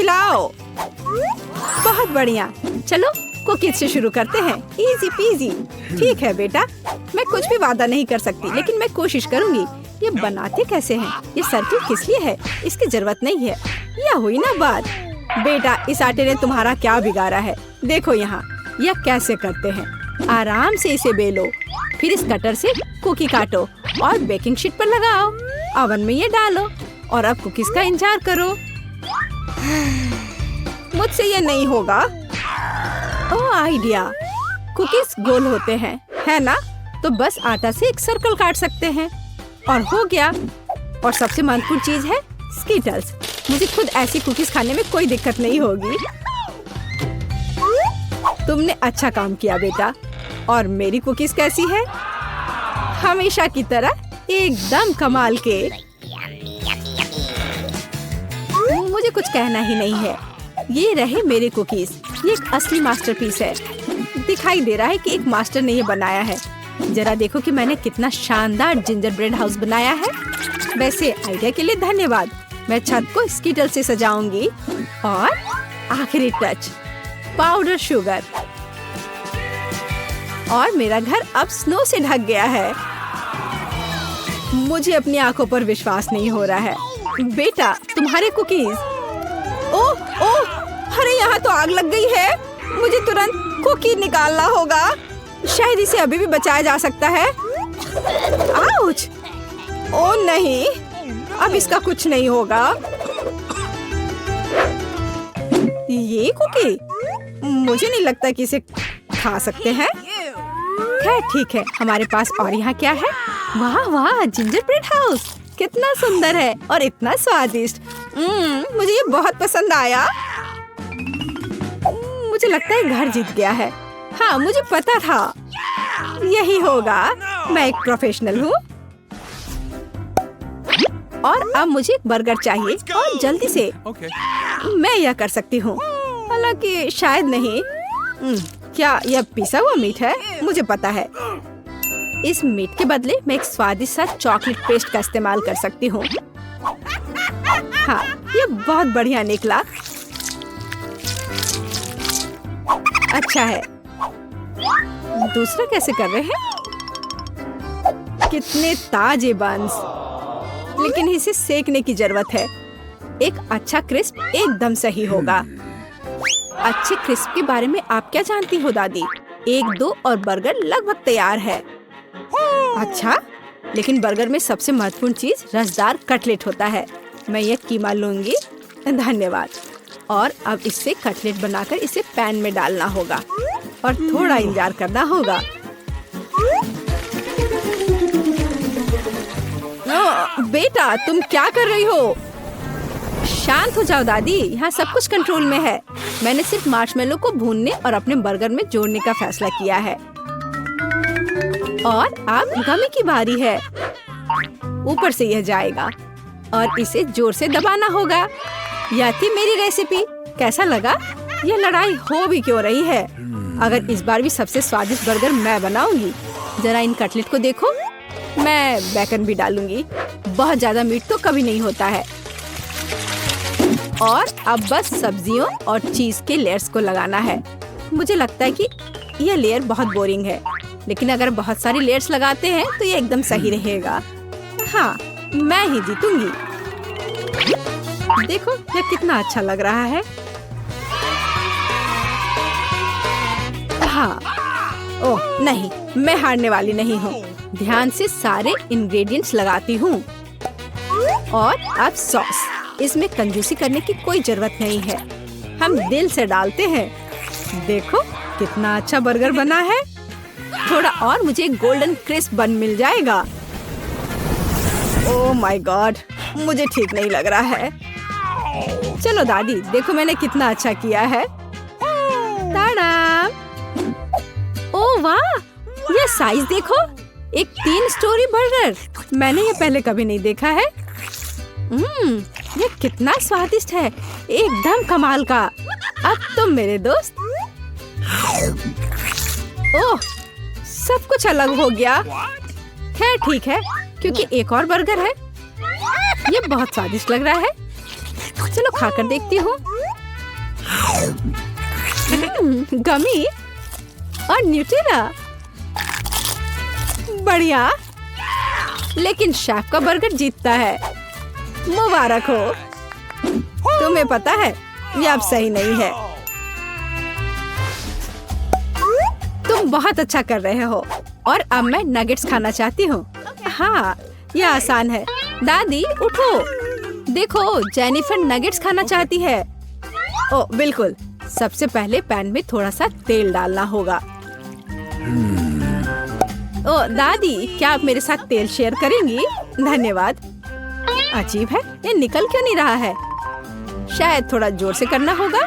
खिलाओ। बहुत बढ़िया, चलो कुकीज से शुरू करते हैं। Easy PG. ठीक है बेटा, मैं कुछ भी वादा नहीं कर सकती, लेकिन मैं कोशिश करूंगी। ये बनाते कैसे हैं? ये सर्किल किस लिए है? इसकी जरूरत नहीं है। यह हुई ना बात। बेटा, इस आटे ने तुम्हारा क्या बिगाड़ा है? देखो यहाँ, यह कैसे करते हैं। आराम से इसे बेलो, फिर इस कटर से कुकी काटो और बेकिंग शीट पर लगाओ। ओवन में ये डालो और अब कुकीज का इंतजार करो। मुझसे ये नहीं होगा। ओह आइडिया, कुकीज गोल होते हैं, है ना? तो बस आटा से एक सर्कल काट सकते हैं और हो गया। और सबसे महत्वपूर्ण चीज है स्कीटल्स। मुझे खुद ऐसी कुकीज खाने में कोई दिक्कत नहीं होगी। तुमने अच्छा काम किया बेटा। और मेरी कुकीज कैसी है? हमेशा की तरह एकदम कमाल के। मुझे कुछ कहना ही नहीं है। ये रहे मेरे कुकीज। ये एक असली मास्टरपीस है। दिखाई दे रहा है कि एक मास्टर ने ये बनाया है। जरा देखो कि मैंने कितना शानदार जिंजर ब्रेड हाउस बनाया है। वैसे आइडिया के लिए धन्यवाद। मैं छत को स्कीटल से सजाऊंगी। और आखिरी टच, पाउडर शुगर। और मेरा घर अब स्नो से ढक गया है। मुझे अपनी आंखों पर विश्वास नहीं हो रहा है। बेटा, तुम्हारे कुकीज। ओह ओह, अरे यहाँ तो आग लग गई है। मुझे तुरंत कुकी निकालना होगा। शायद इसे अभी भी बचाया जा सकता है। आउच! ओह नहीं, अब इसका कुछ नहीं होगा। ये कुकी, मुझे नहीं लगता कि इसे खा सकते हैं। खैर ठीक है, हमारे पास और यहाँ क्या है? वाह वाह, जिंजर ब्रेड हाउस कितना सुंदर है और इतना स्वादिष्ट। मुझे ये बहुत पसंद आया। मुझे लगता है घर जीत गया है। हाँ, मुझे पता था यही होगा। मैं एक प्रोफेशनल हूँ। और अब मुझे एक बर्गर चाहिए और जल्दी से। मैं यह कर सकती हूँ, हालांकि शायद नहीं। क्या यह पिसा हुआ मीट है? मुझे पता है। इस मीट के बदले मैं एक स्वादिष्ट सा चॉकलेट पेस्ट का इस्तेमाल कर सकती हूँ। हाँ, ये बहुत बढ़िया निकला। अच्छा है। दूसरा कैसे कर रहे हैं? कितने ताजे बंस, लेकिन इसे सेकने की जरूरत है। एक अच्छा क्रिस्प एकदम सही होगा। अच्छे क्रिस्प के बारे में आप क्या जानती हो दादी? 1-2 और बर्गर लगभग तैयार है। अच्छा, लेकिन बर्गर में सबसे महत्वपूर्ण चीज रसदार कटलेट होता है। मैं ये कीमा लूंगी। धन्यवाद। और अब इससे कटलेट बनाकर इसे पैन में डालना होगा और थोड़ा इंतजार करना होगा। बेटा, तुम क्या कर रही हो? शांत हो जाओ दादी, यहाँ सब कुछ कंट्रोल में है। मैंने सिर्फ मार्शमेलो को भूनने और अपने बर्गर में जोड़ने का फैसला किया है। और अब गमी की बारी है। ऊपर से यह जाएगा और इसे जोर से दबाना होगा। यह थी मेरी रेसिपी। कैसा लगा? यह लड़ाई हो भी क्यों रही है? अगर इस बार भी सबसे स्वादिष्ट बर्गर मैं बनाऊंगी। जरा इन कटलेट को देखो। मैं बेकन भी डालूंगी। बहुत ज्यादा मीट तो कभी नहीं होता है। और अब बस सब्जियों और चीज के लेयर्स को लगाना है। मुझे लगता है कि यह लेयर बहुत बोरिंग है, लेकिन अगर बहुत सारी लेयर्स लगाते हैं तो ये एकदम सही रहेगा। हाँ, मैं ही जीतूंगी। देखो यह कितना अच्छा लग रहा है। हाँ, ओह नहीं, मैं हारने वाली नहीं हूँ। ध्यान से सारे इंग्रेडिएंट्स लगाती हूँ। और अब सॉस। इसमें कंजूसी करने की कोई जरूरत नहीं है। हम दिल से डालते हैं। देखो कितना अच्छा बर्गर बना है। थोड़ा और मुझे गोल्डन क्रिस्प बन मिल जाएगा। ओह माय गॉड, मुझे ठीक नहीं लग रहा है। चलो दादी, देखो मैंने कितना अच्छा किया है। ताड़ा! ओह वाह, यह साइज देखो। एक 3 स्टोरी बर्गर। मैंने ये पहले कभी नहीं देखा है। ये कितना स्वादिष्ट है, एकदम कमाल का। अब तुम मेरे दोस्त। ओह, सब कुछ अलग हो गया। खैर ठीक है, क्योंकि एक और बर्गर है। ये बहुत स्वादिष्ट लग रहा है। चलो खाकर देखती हूँ। गमी और न्यूटेला, बढ़िया। लेकिन शेफ का बर्गर जीतता है। मुबारक हो। तुम्हें पता है ये अब सही नहीं है। तुम बहुत अच्छा कर रहे हो और अब मैं नगेट्स खाना चाहती हूँ। हाँ, ये आसान है। दादी उठो, देखो जेनिफर नगेट्स खाना चाहती है। ओ बिल्कुल, सबसे पहले पैन में थोड़ा सा तेल डालना होगा। ओ दादी, क्या आप मेरे साथ तेल शेयर करेंगी? धन्यवाद। अजीब है, ये निकल क्यों नहीं रहा है? शायद थोड़ा जोर से करना होगा।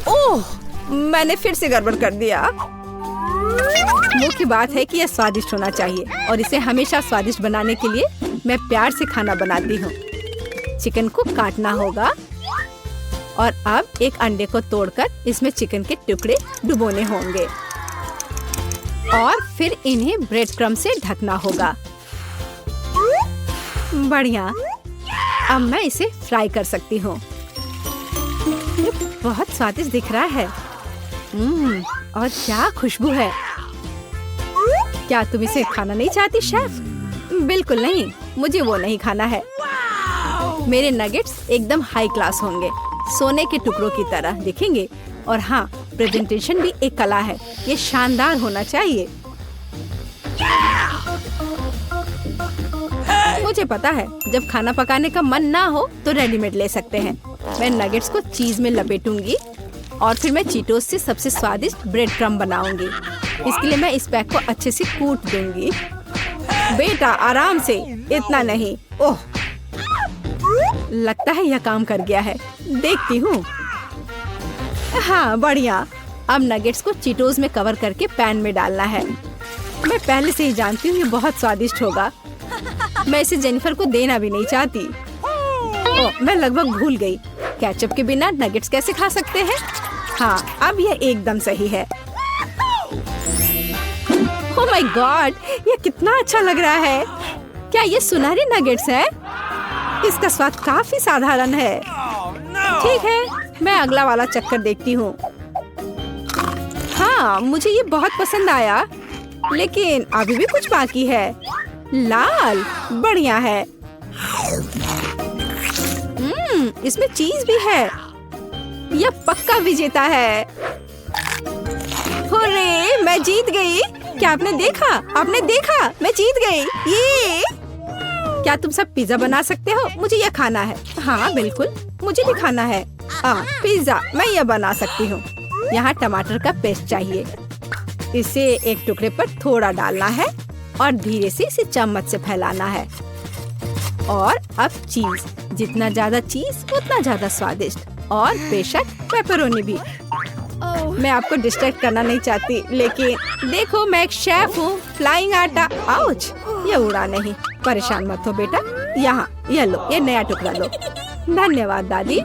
ओह, मैंने फिर से गड़बड़ कर दिया। मुख्य बात है कि यह स्वादिष्ट होना चाहिए और इसे हमेशा स्वादिष्ट बनाने के लिए मैं प्यार से खाना बनाती हूँ। चिकन को काटना होगा और अब एक अंडे को तोड़कर इसमें चिकन के टुकड़े डुबोने होंगे और फिर इन्हें ब्रेड क्रम्ब से ढकना होगा। बढ़िया, अब मैं इसे फ्राई कर सकती हूँ। ये बहुत स्वादिष्ट दिख रहा है। और क्या खुशबू है। क्या तुम इसे खाना नहीं चाहती शेफ? बिल्कुल नहीं, मुझे वो नहीं खाना है। मेरे नगेट्स एकदम हाई क्लास होंगे, सोने के टुकड़ों की तरह दिखेंगे। और हाँ, प्रेजेंटेशन भी एक कला है, ये शानदार होना चाहिए। मुझे पता है, जब खाना पकाने का मन ना हो तो रेडीमेड ले सकते हैं। मैं नगेट्स को चीज में लपेटूंगी और फिर मैं चीटोस से सबसे स्वादिष्ट ब्रेड क्रम्ब बनाऊंगी। इसके लिए मैं इस पैक को अच्छे से कूट दूंगी। बेटा आराम से, इतना नहीं। ओह, लगता है यह काम कर गया है। देखती हूँ। हाँ बढ़िया। अब नगेट्स को चीटोस में कवर करके पैन में डालना है। मैं पहले से ही जानती हूँ ये बहुत स्वादिष्ट होगा। मैं इसे जेनिफर को देना भी नहीं चाहती। ओह, मैं लगभग भूल गई। केचप के बिना नगेट्स कैसे खा सकते हैं? हाँ, अब यह एकदम सही है। ओह माय गॉड, ये कितना अच्छा लग रहा है। क्या ये सुनहरे नगेट्स है? इसका स्वाद काफी साधारण है। ठीक है, मैं अगला वाला चक्कर देखती हूँ। हाँ, मुझे ये बहुत पसंद आया, लेकिन अभी भी कुछ बाकी है। लाल, बढ़िया है। इसमें चीज भी है। यह पक्का विजेता है। हुर्रे, मैं जीत गई। क्या आपने देखा? आपने देखा? मैं जीत गई। ये क्या तुम सब पिज्जा बना सकते हो? मुझे यह खाना है। हाँ बिल्कुल, मुझे भी खाना है। पिज्जा मैं यह बना सकती हूँ। यहाँ टमाटर का पेस्ट चाहिए। इसे एक टुकड़े पर थोड़ा डालना है और धीरे से इसे चम्मच से फैलाना है। और अब चीज, जितना ज्यादा चीज उतना ज्यादा स्वादिष्ट। और बेशक पेपरोनी भी। मैं आपको डिस्ट्रैक्ट करना नहीं चाहती, लेकिन देखो मैं एक शेफ हूँ। फ्लाइंग आटा, आउच, ये उड़ा नहीं। परेशान मत हो बेटा। यहाँ ये लो, ये नया टुकड़ा लो। धन्यवाद दादी।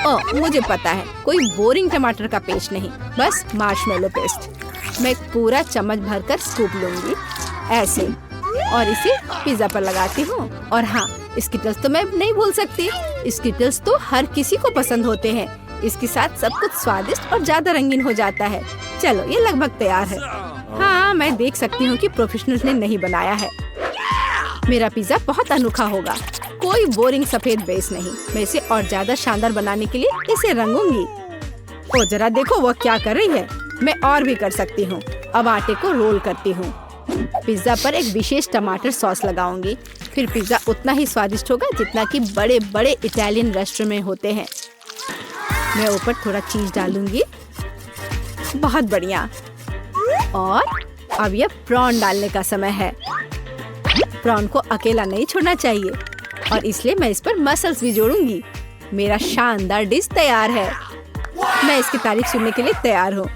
ओह, मुझे पता है, कोई बोरिंग टमाटर का पेस्ट नहीं, बस मार्शमेलो पेस्ट। मैं पूरा चम्मच भरकर स्कूप लूंगी ऐसे और इसे पिज्जा पर लगाती हूँ। और हाँ, स्किटल्स तो मैं नहीं भूल सकती। स्किटल्स तो हर किसी को पसंद होते हैं। इसके साथ सब कुछ स्वादिष्ट और ज्यादा रंगीन हो जाता है। चलो, ये लगभग तैयार है। हाँ, मैं देख सकती हूँ कि प्रोफेशनल्स ने नहीं बनाया है। मेरा पिज्जा बहुत अनोखा होगा, कोई बोरिंग सफेद बेस नहीं। मैं इसे और ज्यादा शानदार बनाने के लिए इसे रंगूंगी। ओ जरा देखो वो क्या कर रही है। मैं और भी कर सकती हूँ। अब आटे को रोल करती हूँ। पिज्जा पर एक विशेष टमाटर सॉस लगाऊंगी। फिर पिज्जा उतना ही स्वादिष्ट होगा जितना कि बड़े बड़े इटालियन रेस्टोरेंट में होते हैं। मैं ऊपर थोड़ा चीज डालूंगी। बहुत बढ़िया। और अब यह प्रॉन डालने का समय है। प्रॉन को अकेला नहीं छोड़ना चाहिए और इसलिए मैं इस पर मसल्स भी जोड़ूंगी। मेरा शानदार डिश तैयार है। मैं इसकी तारीफ सुनने के लिए तैयार हूँ।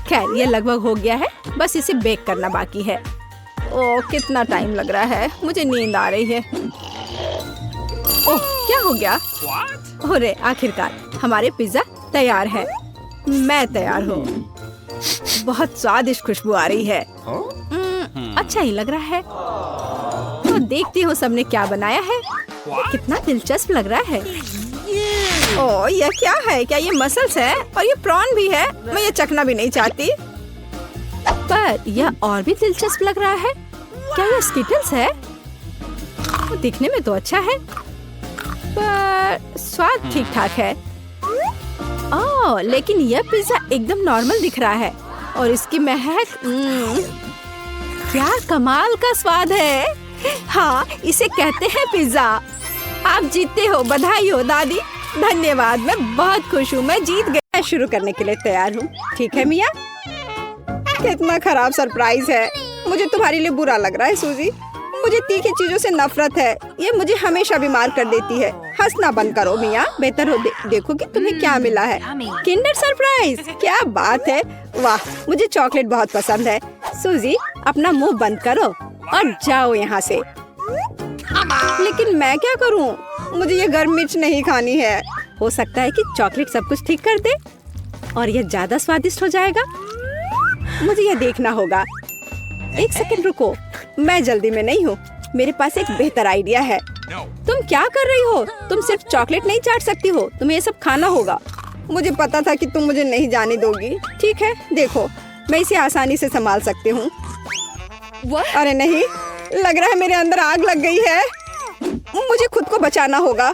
खैर, ये लगभग हो गया है, बस इसे बेक करना बाकी है। ओह, कितना टाइम लग रहा है, मुझे नींद आ रही है। ओह, क्या हो गया? अरे आखिरकार हमारे पिज्जा तैयार है। मैं तैयार हूँ। बहुत स्वादिष्ट खुशबू आ रही है। अच्छा ही लग रहा है। तो देखती हूँ सबने क्या बनाया है। कितना दिलचस्प लग रहा है। ओह ये क्या है? क्या ये मसल्स है? और ये प्रॉन भी है? मैं ये चखना भी नहीं चाहती। पर यह और भी दिलचस्प लग रहा है। क्या ये स्किटल्स है? दिखने में तो अच्छा है, पर स्वाद ठीक ठाक है। ओह लेकिन यह पिज्जा एकदम नॉर्मल दिख रहा है और इसकी महक क्या कमाल का स्वाद है। हाँ इसे कहते हैं पिज्जा। आप जीतते हो, बधाई हो दादी। धन्यवाद, मैं बहुत खुश हूँ, मैं जीत गया। शुरू करने के लिए तैयार हूँ। ठीक है मिया। कितना खराब सरप्राइज है। मुझे तुम्हारे लिए बुरा लग रहा है सूजी। मुझे तीखी चीजों से नफरत है। ये मुझे हमेशा बीमार कर देती है। हंसना बंद करो मिया। बेहतर हो देखो कि तुम्हें क्या मिला है। किंडर सरप्राइज, क्या बात है। वाह मुझे चॉकलेट बहुत पसंद है। सूजी अपना मुंह बंद करो और जाओ यहाँ से। लेकिन मैं क्या करूँ? मुझे ये गर्म मिर्च नहीं खानी है। हो सकता है कि चॉकलेट सब कुछ ठीक कर दे और यह ज्यादा स्वादिष्ट हो जाएगा। मुझे यह देखना होगा। एक सेकंड रुको, मैं जल्दी में नहीं हूँ। मेरे पास एक बेहतर आइडिया है। तुम क्या कर रही हो? तुम सिर्फ चॉकलेट नहीं चाट सकती हो, तुम्हें ये सब खाना होगा। मुझे पता था कि तुम मुझे नहीं जाने दोगी। ठीक है देखो, मैं इसे आसानी से संभाल सकती हूँ। अरे नहीं, लग रहा है मेरे अंदर आग लग गई है। मुझे खुद को बचाना होगा।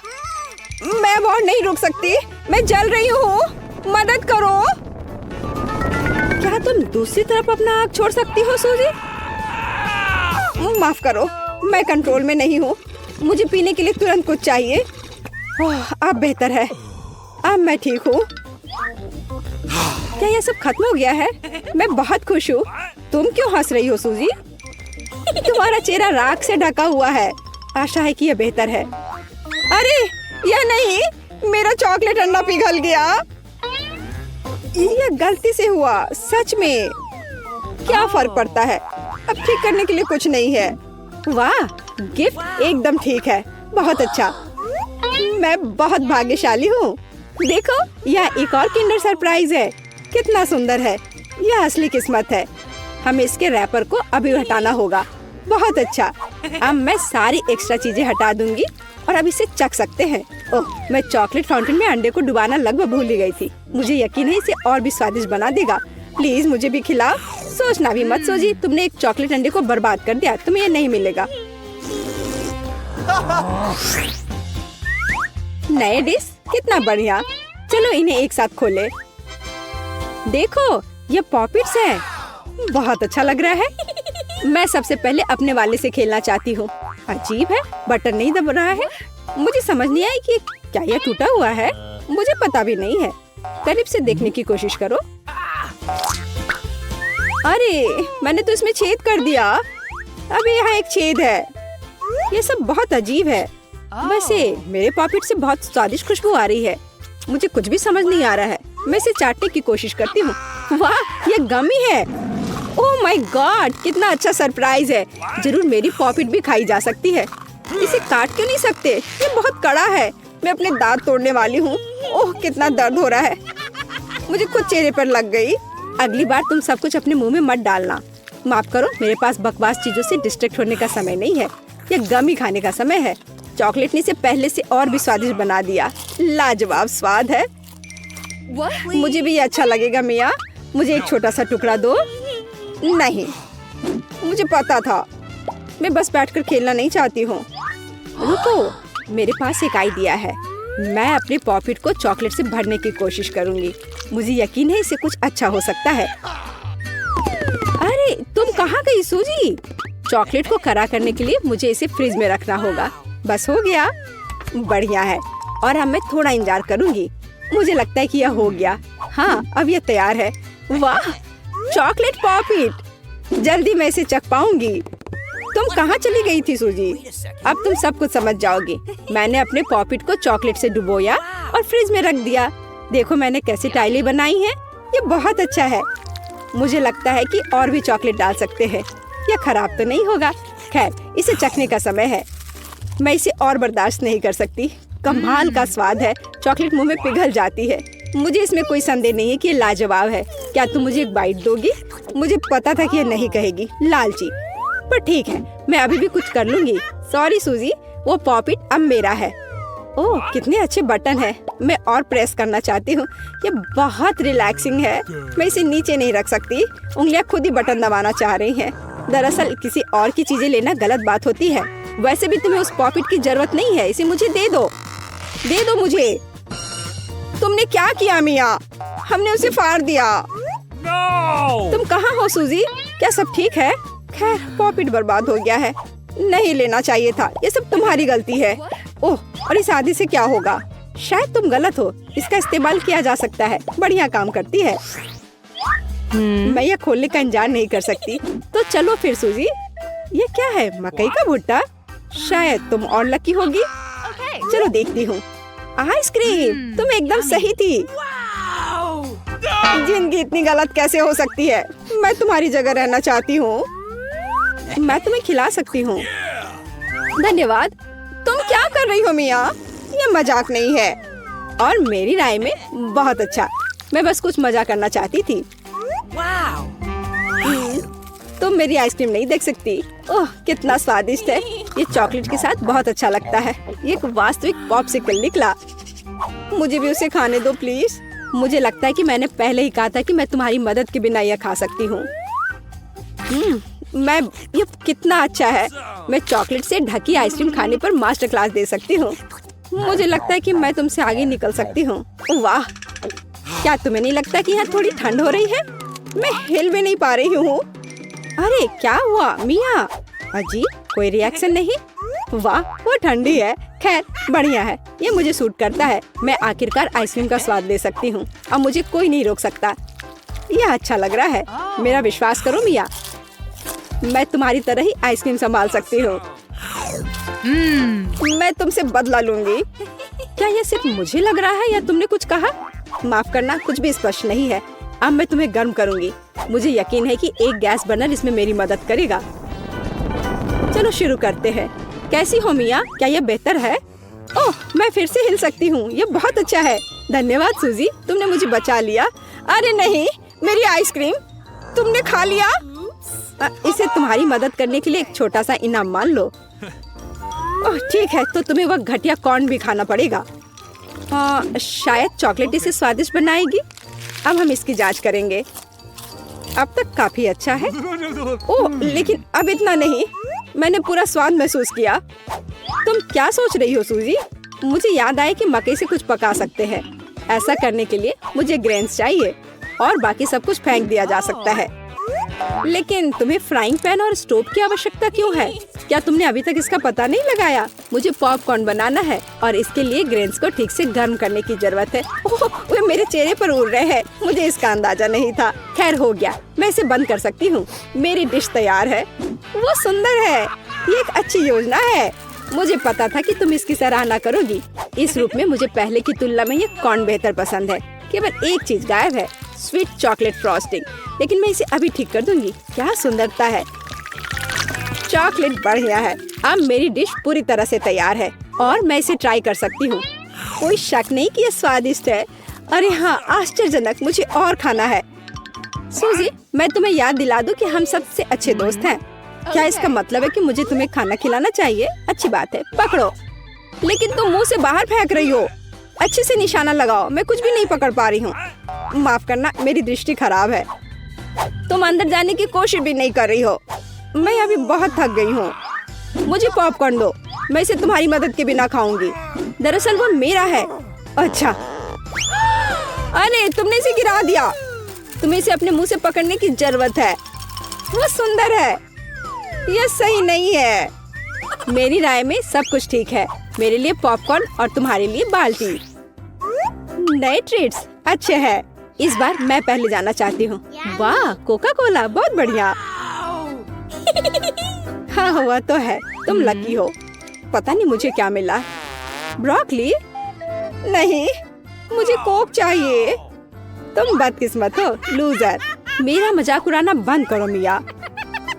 मैं और नहीं रुक सकती, मैं जल रही हूँ। मदद करो। क्या तुम दूसरी तरफ अपना आग छोड़ सकती हो सूजी? माफ करो, मैं कंट्रोल में नहीं हूँ। मुझे पीने के लिए तुरंत कुछ चाहिए। अब बेहतर है, अब मैं ठीक हूँ। क्या यह सब खत्म हो गया है? मैं बहुत खुश हूँ। तुम क्यों हंस रही हो सूजी? तुम्हारा चेहरा राख से ढका हुआ है। आशा है कि यह बेहतर है। अरे यह नहीं, मेरा चॉकलेट अंडा पिघल गया। यह गलती से हुआ, सच में। क्या फर्क पड़ता है, अब ठीक करने के लिए कुछ नहीं है। वाह गिफ्ट एकदम ठीक है, बहुत अच्छा। मैं बहुत भाग्यशाली हूँ। देखो यह एक और किंडर सरप्राइज है। कितना सुंदर है। यह असली किस्मत है। हमें इसके रैपर को अभी हटाना होगा। बहुत अच्छा, अब मैं सारी एक्स्ट्रा चीजें हटा दूंगी और अब इसे चख सकते हैं। ओह मैं चॉकलेट फाउंटेन में अंडे को डुबाना लगभग भूल ही गई थी। मुझे यकीन है इसे और भी स्वादिष्ट बना देगा। प्लीज मुझे भी खिलाओ। सोचना भी मत सूजी, तुमने एक चॉकलेट अंडे को बर्बाद कर दिया। तुम्हें ये नहीं मिलेगा। नए डिश कितना बढ़िया। चलो इन्हें एक साथ खोले। देखो ये पॉपिट्स है। बहुत अच्छा लग रहा है। मैं सबसे पहले अपने वाले से खेलना चाहती हूँ। अजीब है, बटन नहीं दब रहा है। मुझे समझ नहीं आई कि क्या यह टूटा हुआ है। मुझे पता भी नहीं है। करीब से देखने की कोशिश करो। अरे मैंने तो इसमें छेद कर दिया। अभी यहाँ एक छेद है। ये सब बहुत अजीब है। वैसे मेरे पॉकेट से बहुत स्वादिष्ट खुशबू आ रही है। मुझे कुछ भी समझ नहीं आ रहा है। मैं इसे चाटने की कोशिश करती हूँ। वाह ये गमी है। ओह माय गॉड, कितना अच्छा सरप्राइज है। जरूर मेरी पॉकेट भी खाई जा सकती है। इसे काट क्यों नहीं सकते? ये बहुत कड़ा है। मैं अपने दांत तोड़ने वाली हूँ। ओह कितना दर्द हो रहा है। मुझे खुद चेहरे पर लग गई। अगली बार तुम सब कुछ अपने मुंह में मत डालना। माफ करो, मेरे पास बकवास चीजों से डिस्ट्रैक्ट होने का समय नहीं है। यह गमी खाने का समय है। चॉकलेट ने इसे पहले से और भी स्वादिष्ट बना दिया। लाजवाब स्वाद है। मुझे भी ये अच्छा लगेगा मिया। मुझे एक छोटा सा टुकड़ा दो। नहीं, मुझे पता था। मैं बस बैठकर खेलना नहीं चाहती हूँ। रुको, मेरे पास एक आइडिया है। मैं अपने पॉकेट को चॉकलेट से भरने की कोशिश करूंगी। मुझे यकीन है इसे कुछ अच्छा हो सकता है। अरे तुम कहाँ गई सूजी? चॉकलेट को कड़ा करने के लिए मुझे इसे फ्रिज में रखना होगा। बस हो गया। बढ़िया है। और अब मैं थोड़ा इंतजार करूंगी। मुझे लगता है कि यह हो गया। हाँ अब यह तैयार है। वाह चॉकलेट पॉकेट, जल्दी मैं इसे चख पाऊंगी। तुम कहाँ चली गई थी सूजी? अब तुम सब कुछ समझ जाओगी। मैंने अपने पॉकेट को चॉकलेट से डुबोया और फ्रिज में रख दिया। देखो मैंने कैसी टाइलें बनाई हैं। ये बहुत अच्छा है। मुझे लगता है कि और भी चॉकलेट डाल सकते हैं। यह खराब तो नहीं होगा। खैर इसे चखने का समय है। मैं इसे और बर्दाश्त नहीं कर सकती। कमाल का स्वाद है। चॉकलेट मुंह में पिघल जाती है। मुझे इसमें कोई संदेह नहीं है कि ये लाजवाब है। क्या तुम मुझे एक बाइट दोगी? मुझे पता था कि ये नहीं कहेगी, लालची। पर ठीक है, मैं अभी भी कुछ कर लूंगी। सॉरी सूजी, वो पॉकेट अब मेरा है। ओह कितने अच्छे बटन है। मैं और प्रेस करना चाहती हूँ। ये बहुत रिलैक्सिंग है। मैं इसे नीचे नहीं रख सकती। उंगलियाँ खुद ही बटन दबाना चाह रही हैं। दरअसल किसी और की चीजें लेना गलत बात होती है। वैसे भी तुम्हें उस पॉकेट की जरूरत नहीं है। इसे मुझे दे दो मुझे। तुमने क्या किया मिया? हमने उसे फाड़ दिया। तुम कहाँ हो सूजी? क्या सब ठीक है? खैर पॉकेट बर्बाद हो गया है। नहीं लेना चाहिए था। ये सब तुम्हारी गलती है। ओह, और इस आदि से क्या होगा? शायद तुम गलत हो। इसका इस्तेमाल किया जा सकता है। बढ़िया काम करती है। मैं यह खोलने का इंतजार नहीं कर सकती। तो चलो फिर सूजी। ये क्या है? मकई का भुट्टा? शायद तुम और लकी होगी। चलो देखती हूँ। आइसक्रीम, तुम एकदम सही थी। जिंदगी इतनी गलत कैसे हो सकती है? मैं तुम्हारी जगह रहना चाहती हूँ। मैं तुम्हें खिला सकती हूँ। धन्यवाद। तुम क्या कर रही हो मिया? ये मजाक नहीं है। और मेरी राय में बहुत अच्छा। मैं बस कुछ मजा करना चाहती थी। तुम मेरी आइसक्रीम नहीं देख सकती। ओह, कितना स्वादिष्ट है। ये चॉकलेट के साथ बहुत अच्छा लगता है। ये एक वास्तविक पॉप्सिकल निकला। मुझे भी उसे खाने दो प्लीज। मुझे लगता है कि मैंने पहले ही कहा था कि मैं तुम्हारी मदद के बिना यह खा सकती हूँ। ये कितना अच्छा है। मैं चॉकलेट से ढकी आइसक्रीम खाने पर मास्टर क्लास दे सकती हूँ। मुझे लगता है कि मैं तुमसे आगे निकल सकती हूँ। वाह, क्या तुम्हें नहीं लगता कि यहाँ थोड़ी ठंड हो रही है? मैं हिल भी नहीं पा रही हूँ। अरे क्या हुआ मिया? अजी, कोई रिएक्शन नहीं? वाह, वो ठंडी है। खैर बढ़िया है। ये मुझे सूट करता है। मैं आखिरकार आइसक्रीम का स्वाद ले सकती हूँ। अब मुझे कोई नहीं रोक सकता। यह अच्छा लग रहा है। मेरा विश्वास करो मिया, मैं तुम्हारी तरह ही आइसक्रीम संभाल सकती हूँ। मैं तुमसे बदला लूंगी। क्या यह सिर्फ मुझे लग रहा है या तुमने कुछ कहा? माफ करना, कुछ भी स्पष्ट नहीं है। अब मैं तुम्हें गर्म करूंगी। मुझे यकीन है कि एक गैस बर्नर इसमें मेरी मदद करेगा। चलो शुरू करते हैं। कैसी हो मिया? क्या यह बेहतर है? ओह, मैं फिर से हिल सकती हूँ। ये बहुत अच्छा है। धन्यवाद सूजी, तुमने मुझे बचा लिया। अरे नहीं, मेरी आइसक्रीम तुमने खा लिया। इसे तुम्हारी मदद करने के लिए एक छोटा सा इनाम मान लो। ओह ठीक है, तो तुम्हें वह घटिया कॉर्न भी खाना पड़ेगा। शायद चॉकलेट इसे स्वादिष्ट बनाएगी। अब हम इसकी जांच करेंगे। अब तक काफी अच्छा है। ओह, लेकिन अब इतना नहीं। मैंने पूरा स्वाद महसूस किया। तुम क्या सोच रही हो सूजी? मुझे याद आया कि मकई से कुछ पका सकते हैं। ऐसा करने के लिए मुझे ग्रेन्स चाहिए और बाकी सब कुछ फेंक दिया जा सकता है। लेकिन तुम्हें फ्राइंग पैन और स्टोव की आवश्यकता क्यों है? क्या तुमने अभी तक इसका पता नहीं लगाया? मुझे पॉपकॉर्न बनाना है और इसके लिए ग्रेन्स को ठीक से गर्म करने की जरूरत है। ओह, वे मेरे चेहरे पर उड़ रहे हैं। मुझे इसका अंदाजा नहीं था। खैर हो गया, मैं इसे बंद कर सकती हूँ। मेरी डिश तैयार है। वो सुंदर है। ये एक अच्छी योजना है। मुझे पता था कि तुम इसकी सराहना करोगी। इस रूप में मुझे पहले की तुलना में ये कॉर्न बेहतर पसंद है। केवल एक चीज गायब है, स्वीट चॉकलेट फ्रॉस्टिंग। लेकिन मैं इसे अभी ठीक कर दूंगी। क्या सुंदरता है। चॉकलेट बढ़िया है। अब मेरी डिश पूरी तरह से तैयार है और मैं इसे ट्राई कर सकती हूँ। कोई शक नहीं कि ये स्वादिष्ट है। अरे हाँ, आश्चर्यजनक। मुझे और खाना है। सूजी, मैं तुम्हें याद दिला दूं कि हम सबसे अच्छे दोस्त हैं। क्या इसका मतलब है कि मुझे तुम्हें खाना खिलाना चाहिए? अच्छी बात है, पकड़ो। लेकिन तुम मुंह से बाहर फेंक रही हो। अच्छे से निशाना लगाओ। मैं कुछ भी नहीं पकड़ पा रही हूँ। माफ करना, मेरी दृष्टि खराब है। तुम अंदर जाने की कोशिश भी नहीं कर रही हो। मैं अभी बहुत थक गई हूँ। मुझे पॉपकॉर्न दो। मैं इसे तुम्हारी मदद के बिना खाऊंगी। दरअसल वो मेरा है। अच्छा, अरे तुमने इसे गिरा दिया। तुम्हें इसे अपने मुंह से पकड़ने की जरूरत है। वो सुंदर है। यह सही नहीं है। मेरी राय में सब कुछ ठीक है। मेरे लिए पॉपकॉर्न और तुम्हारे लिए बाल्टी। नए ट्रीट्स अच्छे हैं। इस बार मैं पहले जाना चाहती हूँ। वाह, कोका कोला, बहुत बढ़िया। हाँ हुआ तो है। तुम लकी हो। पता नहीं मुझे क्या मिला। ब्रोकली? नहीं, मुझे कोक चाहिए। तुम बदकिस्मत हो, लूजर। मेरा मजाक उड़ाना बंद करो मिया।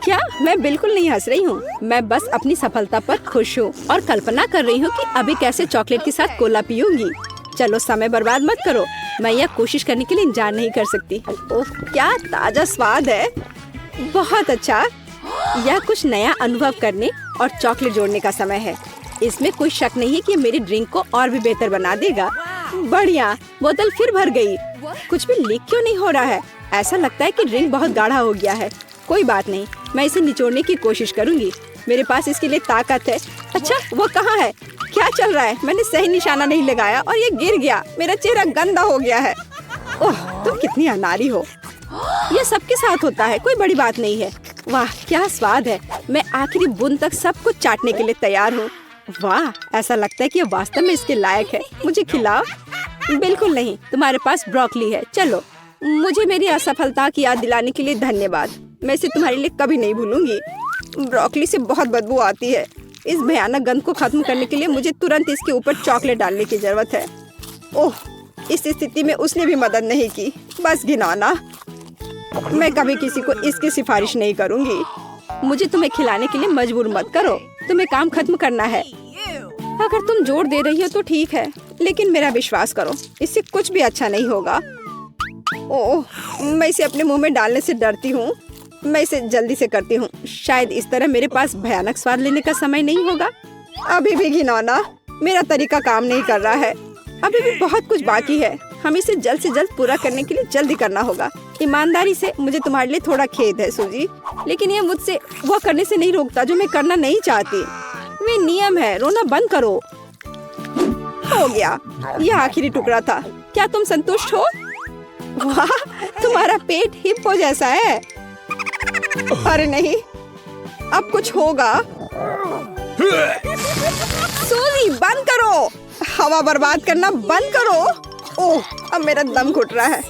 क्या? मैं बिल्कुल नहीं हंस रही हूँ। मैं बस अपनी सफलता पर खुश हूँ और कल्पना कर रही हूँ कि अभी कैसे चॉकलेट के साथ कोला पीऊंगी। चलो समय बर्बाद मत करो। मैं यह कोशिश करने के लिए इंतजार नहीं कर सकती। ओह, क्या ताजा स्वाद है। बहुत अच्छा। यह कुछ नया अनुभव करने और चॉकलेट जोड़ने का समय है। इसमें कोई शक नहीं है कि मेरी ड्रिंक को और भी बेहतर बना देगा। बढ़िया, बोतल फिर भर गई। कुछ भी लीक क्यों नहीं हो रहा है? ऐसा लगता है कि ड्रिंक बहुत गाढ़ा हो गया है। कोई बात नहीं, मैं इसे निचोड़ने की कोशिश करूंगी। मेरे पास इसके लिए ताकत है। अच्छा, वो कहाँ है? क्या चल रहा है? मैंने सही निशाना नहीं लगाया और ये गिर गया। मेरा चेहरा गंदा हो गया है। ओह, तुम कितनी अनाड़ी हो। ये सबके साथ होता है, कोई बड़ी बात नहीं है। वाह, क्या स्वाद है। मैं आखिरी बूंद तक सब कुछ चाटने के लिए तैयार हूँ। वाह, ऐसा लगता है कि ये वास्तव में इसके लायक है। मुझे खिलाओ। बिल्कुल नहीं, तुम्हारे पास ब्रोकली है। चलो, मुझे मेरी असफलता की याद दिलाने के लिए धन्यवाद। मैं इसे तुम्हारे लिए कभी नहीं भूलूंगी। ब्रोकली से बहुत बदबू आती है। इस भयानक गंध को खत्म करने के लिए मुझे तुरंत इसके ऊपर चॉकलेट डालने की जरूरत है। ओह, इस स्थिति में उसने भी मदद नहीं की। बस घिनौना। मैं कभी किसी को इसकी सिफारिश नहीं करूंगी। मुझे तुम्हें खिलाने के लिए मजबूर मत करो। तुम्हें काम खत्म करना है। अगर तुम जोर दे रही हो तो ठीक है, लेकिन मेरा विश्वास करो, इससे कुछ भी अच्छा नहीं होगा। ओह, मैं इसे अपने मुंह में डालने से डरती हूँ। मैं इसे जल्दी से करती हूँ। शायद इस तरह मेरे पास भयानक स्वाद लेने का समय नहीं होगा। अभी भी घिनौना। मेरा तरीका काम नहीं कर रहा है। अभी भी बहुत कुछ बाकी है। हम इसे जल्द से जल्द पूरा करने के लिए जल्दी करना होगा। ईमानदारी से, मुझे तुम्हारे लिए थोड़ा खेद है सूजी, लेकिन ये मुझसे वो करने से नहीं रोकता जो मैं करना नहीं चाहती। वे नियम है। रोना बंद करो। हो गया, यह आखिरी टुकड़ा था। क्या तुम संतुष्ट हो? वाह, तुम्हारा पेट हिप्पो जैसा है। अरे नहीं, अब कुछ होगा। सूजी, बंद करो। हवा बर्बाद करना बंद करो। ओह, अब मेरा दम घुट रहा है।